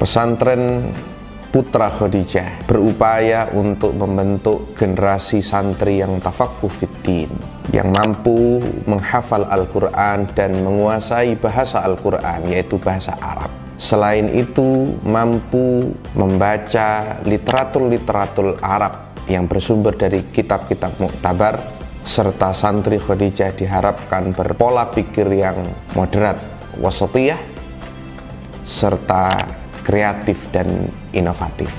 Pesantren Putra Khadijah berupaya untuk membentuk generasi santri yang tafaqquh fiddin, yang mampu menghafal Al-Quran dan menguasai bahasa Al-Quran, yaitu bahasa Arab. Selain itu, mampu membaca literatur Arab yang bersumber dari kitab-kitab muktabar, serta santri Khadijah diharapkan berpola pikir yang moderat, wasatiyah, serta kreatif dan inovatif.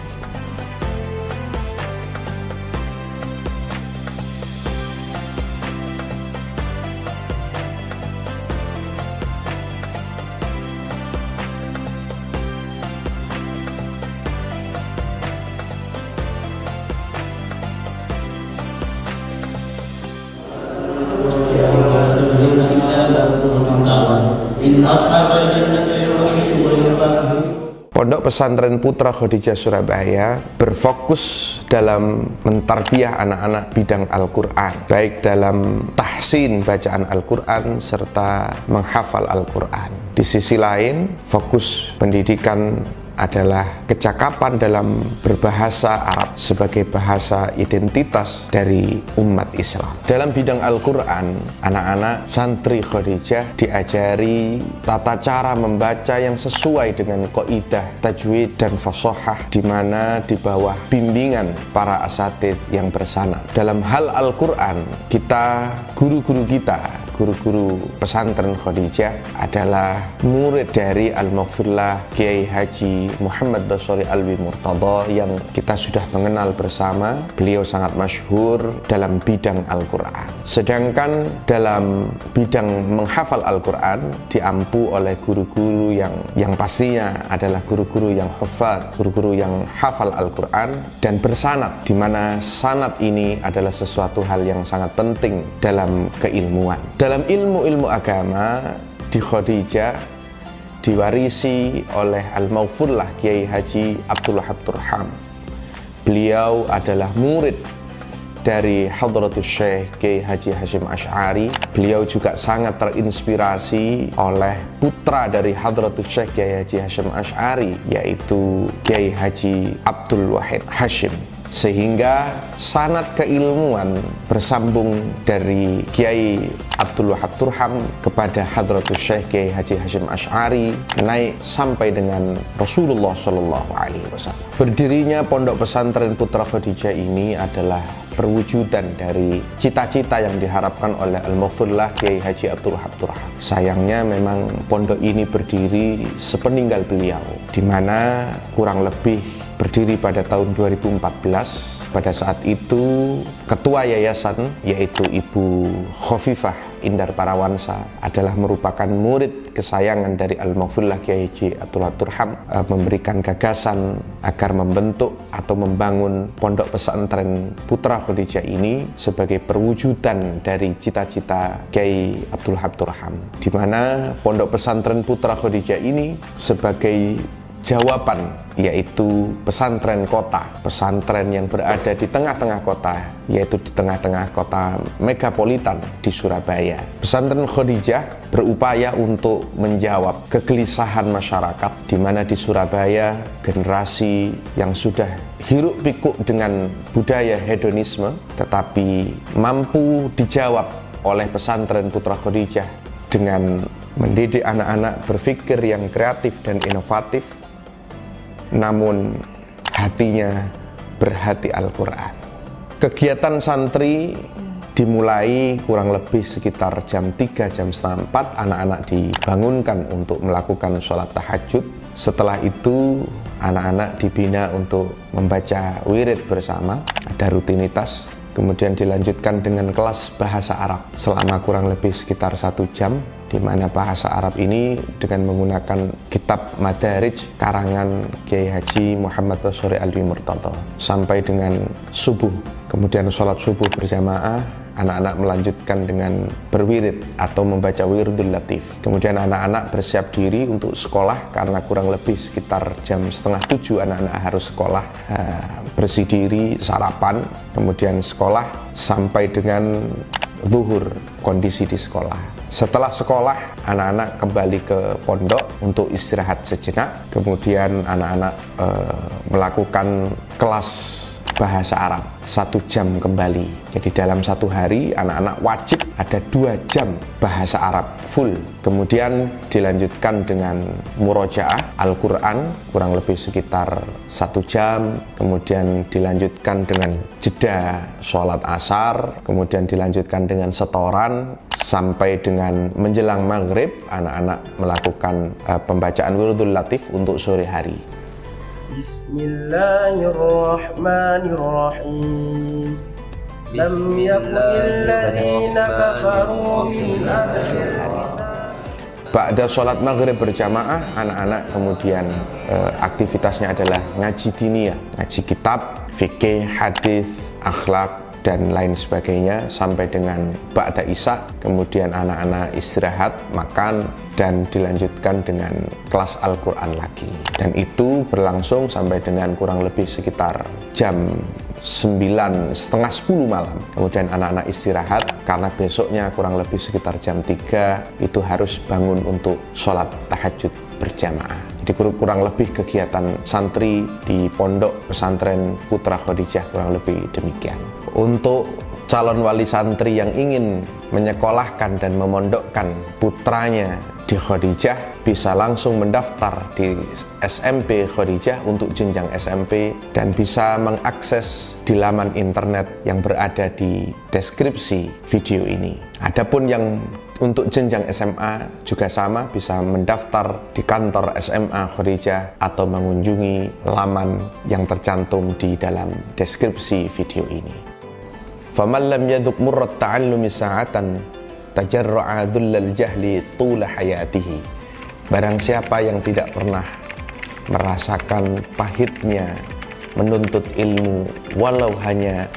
Pondok Pesantren Putra Khadijah Surabaya berfokus dalam mentarbiyah anak-anak bidang Al-Quran, baik dalam tahsin bacaan Al-Quran serta menghafal Al-Quran. Di sisi lain, fokus pendidikan adalah kecakapan dalam berbahasa Arab sebagai bahasa identitas dari umat Islam. Dalam bidang Al-Quran, anak-anak santri Khadijah diajari tata cara membaca yang sesuai dengan kaidah tajwid dan fasahah, di mana di bawah bimbingan para asatidz yang bersanad. Dalam hal Al-Quran, guru-guru pesantren Khadijah adalah murid dari Al-Mughfirlah Kiai Haji Muhammad Basori Alwi Murtadha yang kita sudah mengenal bersama. Beliau sangat masyhur dalam bidang Al-Quran. Sedangkan dalam bidang menghafal Al-Quran diampu oleh guru-guru yang pastinya adalah guru-guru yang hafal, guru-guru yang hafal Al-Quran dan bersanad, di mana sanad ini adalah sesuatu hal yang sangat penting dalam keilmuan. Dalam ilmu-ilmu agama di Khadijah diwarisi oleh Al-Mughfirlah Kiai Haji Abdul Wahab Turham. Beliau adalah murid dari Hadratus Syekh Kiai Haji Hasyim Asy'ari. Beliau juga sangat terinspirasi oleh putra dari Hadratus Syekh Kiai Haji Hasyim Asy'ari, yaitu Kiai Haji Abdul Wahid Hasyim. Sehingga sanad keilmuan bersambung dari Kiai Abdul Wahab Turham kepada Hadratus Syekh Kiai Haji Hasyim Asy'ari naik sampai dengan Rasulullah SAW. Berdirinya Pondok Pesantren Putra Khadijah ini adalah perwujudan dari cita-cita yang diharapkan oleh Al-Mughfirlah Kiai Haji Abdul Wahab Turham. Sayangnya memang pondok ini berdiri sepeninggal beliau, di mana kurang lebih berdiri pada tahun 2014. Pada saat itu ketua yayasan, yaitu Ibu Khofifah Indar Parawansa, adalah merupakan murid kesayangan dari Al-Mughfirlah Kiai Haji Abdul Wahab Turham, memberikan gagasan agar membentuk atau membangun Pondok Pesantren Putra Khadijah ini sebagai perwujudan dari cita-cita Kiai Abdul Wahab Turham, di mana Pondok Pesantren Putra Khadijah ini sebagai jawaban, yaitu pesantren kota, pesantren yang berada di tengah-tengah kota, yaitu di tengah-tengah kota megapolitan di Surabaya. Pesantren Khadijah berupaya untuk menjawab kegelisahan masyarakat, di mana di Surabaya generasi yang sudah hiruk pikuk dengan budaya hedonisme, tetapi mampu dijawab oleh pesantren Putra Khadijah dengan mendidik anak-anak berpikir yang kreatif dan inovatif, namun hatinya berhati Al-Quran. Kegiatan santri dimulai kurang lebih sekitar jam 3, jam setengah 4, anak-anak dibangunkan untuk melakukan sholat tahajud. Setelah itu anak-anak dibina untuk membaca wirid bersama, ada rutinitas. Kemudian dilanjutkan dengan kelas bahasa Arab selama kurang lebih sekitar 1 jam, di mana bahasa Arab ini dengan menggunakan kitab Madarij karangan Kiai Haji Muhammad Basori Alwi Murtadha sampai dengan subuh. Kemudian sholat subuh berjamaah, anak-anak melanjutkan dengan berwirid atau membaca wiridul latif. Kemudian anak-anak bersiap diri untuk sekolah karena kurang lebih sekitar jam 6:30 anak-anak harus sekolah. bersih diri, sarapan, kemudian sekolah sampai dengan zuhur, kondisi di sekolah. Setelah sekolah, anak-anak kembali ke pondok untuk istirahat sejenak. Kemudian anak-anak melakukan kelas bahasa Arab 1 jam kembali. Jadi dalam 1 hari anak-anak wajib ada 2 jam bahasa Arab full. Kemudian dilanjutkan dengan murojaah Al-Quran kurang lebih sekitar 1 jam. Kemudian dilanjutkan dengan jeda sholat asar. Kemudian dilanjutkan dengan setoran sampai dengan menjelang maghrib. Anak-anak melakukan pembacaan wirdul latif untuk sore hari. Bismillahirrahmanirrahim. Lam yakunil ladzina kafaru min ahli. Ba'da sholat maghrib berjamaah, anak-anak kemudian aktivitasnya adalah ngaji diniyah, ngaji kitab, fikih, hadis, akhlak, dan lain sebagainya sampai dengan ba'da isya. Kemudian anak-anak istirahat, makan, dan dilanjutkan dengan kelas Al-Quran lagi. Dan itu berlangsung sampai dengan kurang lebih sekitar jam 9, setengah 10 malam. Kemudian anak-anak istirahat karena besoknya kurang lebih sekitar jam 3 itu harus bangun untuk sholat tahajud berjamaah. Jadi kurang lebih kegiatan santri di pondok pesantren Putra Khadijah kurang lebih demikian. Untuk calon wali santri yang ingin menyekolahkan dan memondokkan putranya di Khadijah bisa langsung mendaftar di SMP Khadijah untuk jenjang SMP dan bisa mengakses di laman internet yang berada di deskripsi video ini. Adapun yang untuk jenjang SMA juga sama, bisa mendaftar di kantor SMA Khadijah atau mengunjungi laman yang tercantum di dalam deskripsi video ini. Faman lam yadhuq murrat ta'allumi sa'atan tajarra'a dhullal jahli tula hayatihi. Barang siapa yang tidak pernah merasakan pahitnya menuntut ilmu walau hanya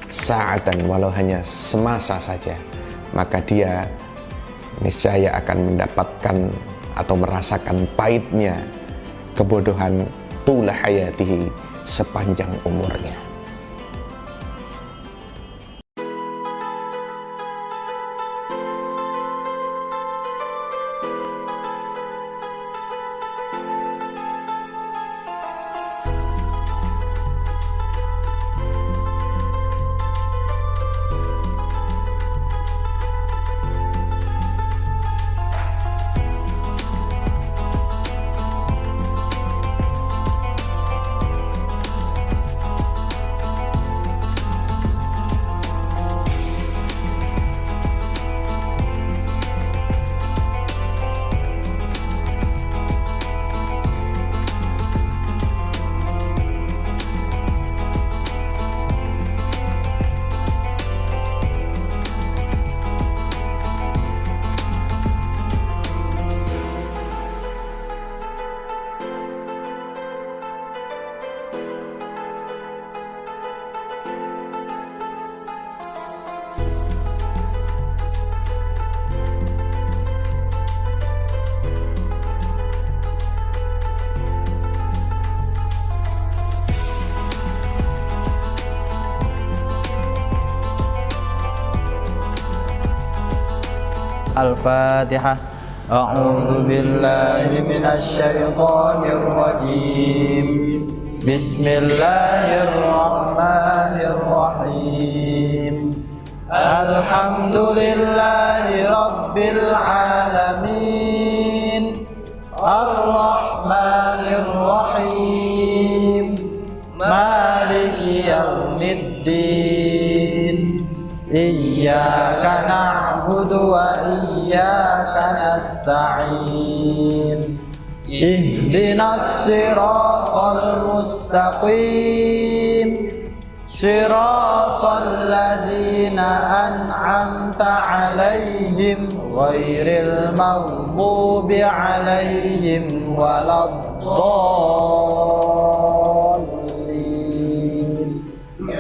sa'atan, walau hanya semasa saja, maka dia niscaya akan mendapatkan atau merasakan pahitnya kebodohan tula hayatihi sepanjang umurnya. Al-Fatihah. A'udzu billahi minasy syaithanir rajim. Bismillahirrahmanirrahim. Alhamdulillahi rabbil alamin. Ar-Rahmanir Rahim. Maliki yaumiddin. Iyyaka na'budu wa iyyaka nasta'in. Ihdinas siratal mustaqim. Siratal ladzina an'amta 'alaihim ghairil maghdubi 'alaihim waladdallin.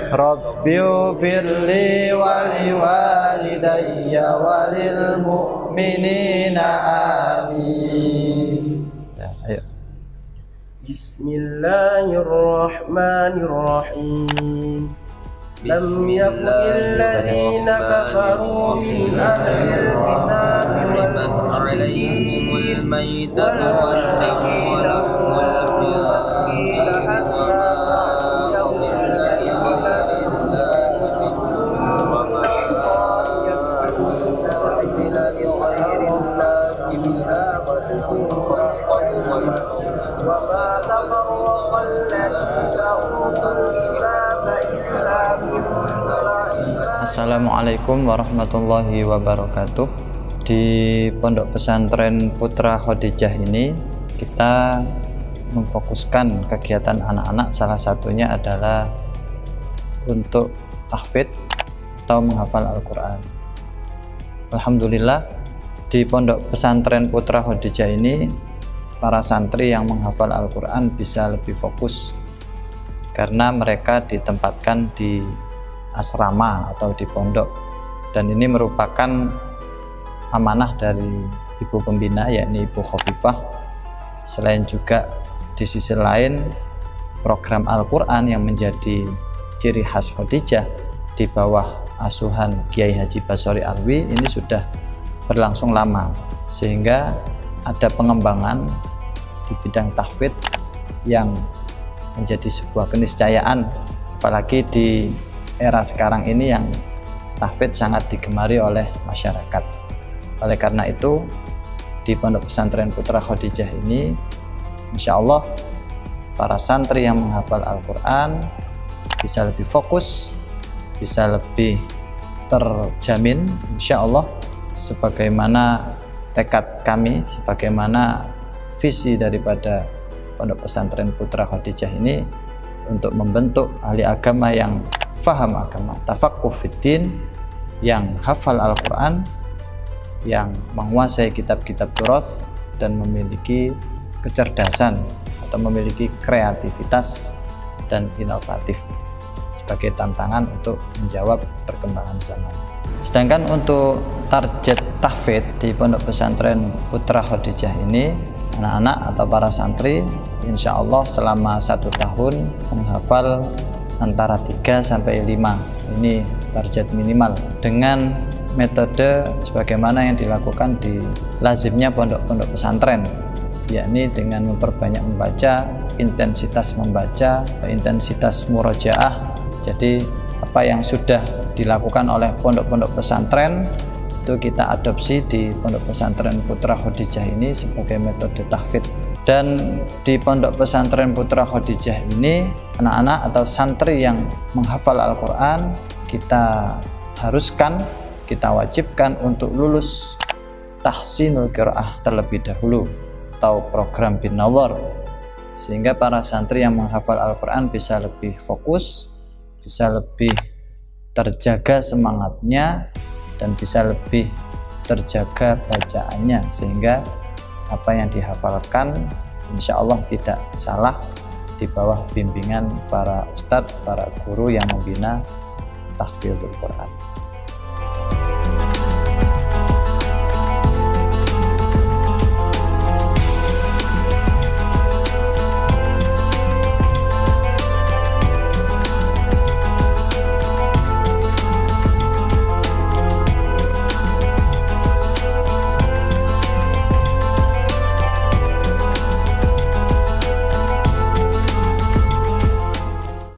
Rabbighfirli wa liwalidayya wa lil mu'minina amin. Ya, ayo. Bismillahirrahmanirrahim. Lam yakun alladhina kafaru min ahli حرمت عليهم الميتة والدم ولحم الخنزير وما أهل لغير الله بها والصدقة وما تفرق الذين أوتوا الكتاب إلا من بعد. Assalamualaikum warahmatullahi wabarakatuh. Di Pondok Pesantren Putra Khadijah ini kita memfokuskan kegiatan anak-anak, salah satunya adalah untuk tahfidz atau menghafal Al-Quran. Alhamdulillah di Pondok Pesantren Putra Khadijah ini para santri yang menghafal Al-Quran bisa lebih fokus karena mereka ditempatkan di asrama atau di pondok, dan ini merupakan amanah dari ibu pembina yakni Ibu Khofifah. Selain juga di sisi lain program Al-Quran yang menjadi ciri khas Khadijah di bawah asuhan Kiai Haji Basori Alwi ini sudah berlangsung lama, sehingga ada pengembangan di bidang tahfidz yang menjadi sebuah keniscayaan, apalagi di era sekarang ini yang tahfidz sangat digemari oleh masyarakat. Oleh karena itu di Pondok Pesantren Putra Khadijah ini insya Allah para santri yang menghafal Al-Quran bisa lebih fokus, bisa lebih terjamin insya Allah, sebagaimana tekad kami, sebagaimana visi daripada Pondok Pesantren Putra Khadijah ini untuk membentuk ahli agama yang faham agama, tafaqquh fiddin, yang hafal Al-Quran, yang menguasai kitab-kitab Turath dan memiliki kecerdasan atau memiliki kreativitas dan inovatif sebagai tantangan untuk menjawab perkembangan zaman. Sedangkan untuk target tahfidz di Pondok Pesantren Putra Khadijah ini, anak-anak atau para santri insya Allah selama 1 tahun menghafal antara 3 sampai 5. Ini target minimal dengan metode sebagaimana yang dilakukan di lazimnya pondok-pondok pesantren, yakni dengan memperbanyak membaca, intensitas membaca, intensitas murojaah. Jadi apa yang sudah dilakukan oleh pondok-pondok pesantren itu kita adopsi di Pondok Pesantren Putra Khadijah ini sebagai metode tahfidz. Dan di Pondok Pesantren Putra Khadijah ini anak-anak atau santri yang menghafal Al-Quran kita haruskan, kita wajibkan untuk lulus tahsinul qiraah terlebih dahulu atau program bin nawar, sehingga para santri yang menghafal Al-Quran bisa lebih fokus, bisa lebih terjaga semangatnya, dan bisa lebih terjaga bacaannya, sehingga apa yang dihafalkan insya Allah tidak salah di bawah bimbingan para ustadz, para guru yang membina tahfidzul Quran.